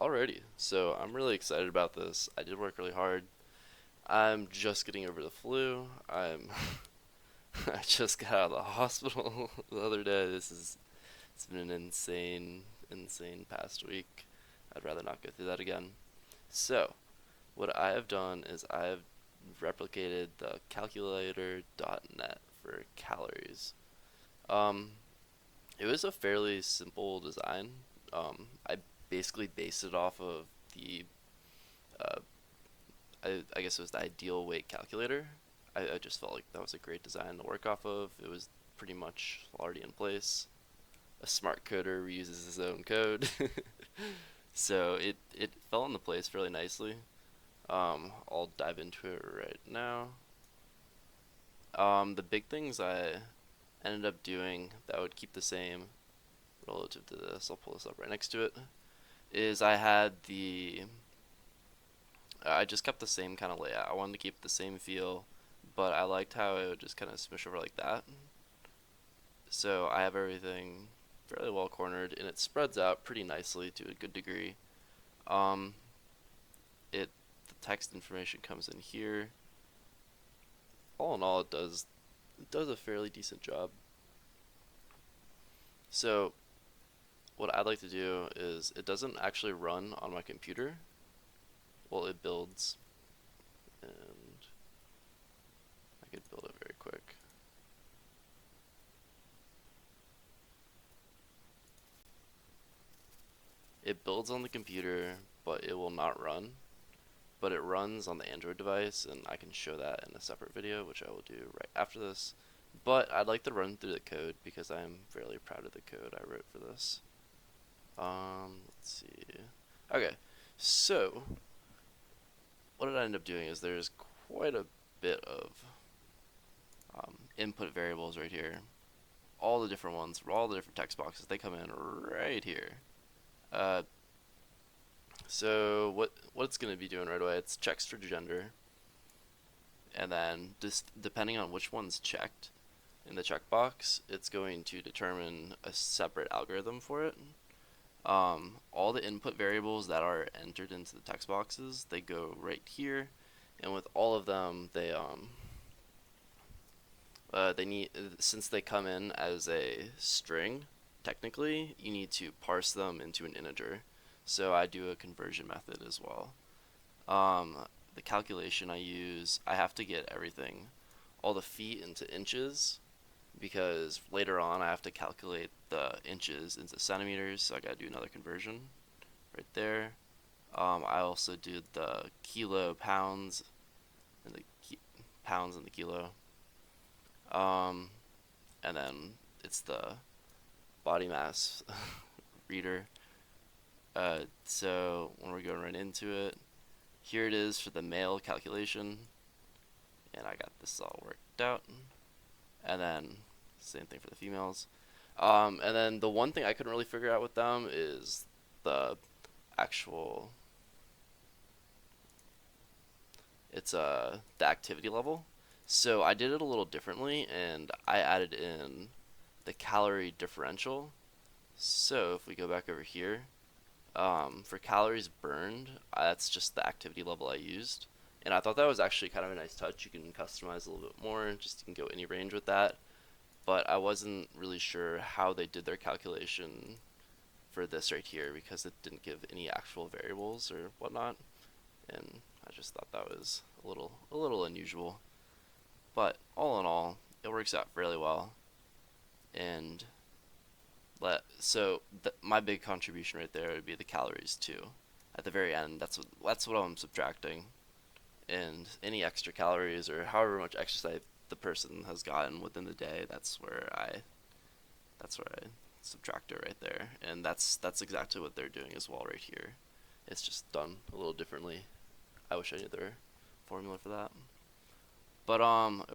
Alrighty, so I'm really excited about this. I did work really hard. I'm just getting over the flu. I just got out of the hospital the other day. It's been an insane past week. I'd rather not go through that again. So, what I have done is I have replicated the calculator.net for calories. Um, it was a fairly simple design. I basically based it off of the uh, I guess it was the ideal weight calculator. I just felt like that was a great design to work off of. It was pretty much already in place. A smart coder reuses his own code. So it fell into place fairly nicely. I'll dive into it right now. The big things I ended up doing that would keep the same relative to this, I'll pull this up right next to it, is I just kept the same kind of layout. I wanted to keep the same feel, but I liked how it would just kind of smush over like that. So I have everything fairly well cornered, and it spreads out pretty nicely to a good degree. Um, the text information comes in here. All in all, it does a fairly decent job. So what I'd like to do is it doesn't actually run on my computer. Well, it builds, and I could build it very quick. It builds on the computer, but it will not run. But it runs on the Android device, and I can show that in a separate video, which I will do right after this. But I'd like to run through the code because I'm fairly proud of the code I wrote for this. Let's see. Okay, so what did I end up doing is there's quite a bit of input variables right here. All the different ones, all the different text boxes, they come in right here. Uh, so what it's going to be doing right away, it's checks for gender, and then just depending on which one's checked in the checkbox, it's going to determine a separate algorithm for it. All the input variables that are entered into the text boxes, they go right here, and with all of them, they need, since they come in as a string, technically, you need to parse them into an integer. So I do a conversion method as well. The calculation I use, I have to get everything, all the feet into inches, because later on I have to calculate the inches into centimeters, so I gotta do another conversion right there. I also do the kilo pounds and the pounds and the kilo. Um, and then it's the body mass reader. So when we're going right into it, here it is for the male calculation, and I got this all worked out. And then same thing for the females. And then the one thing I couldn't really figure out with them is the actual the activity level. So I did it a little differently, and I added in the calorie differential. So if we go back over here, for calories burned, that's just the activity level I used. And I thought that was actually kind of a nice touch. You can customize a little bit more, just you can go any range with that. But I wasn't really sure how they did their calculation for this right here because it didn't give any actual variables or whatnot. And I just thought that was a little unusual. But all in all, it works out fairly well. And my big contribution right there would be the calories too. At the very end, that's what I'm subtracting, and any extra calories or however much exercise the person has gotten within the day, that's where I subtract it right there, and that's exactly what they're doing as well right here. It's just done a little differently. I wish I knew their formula for that, but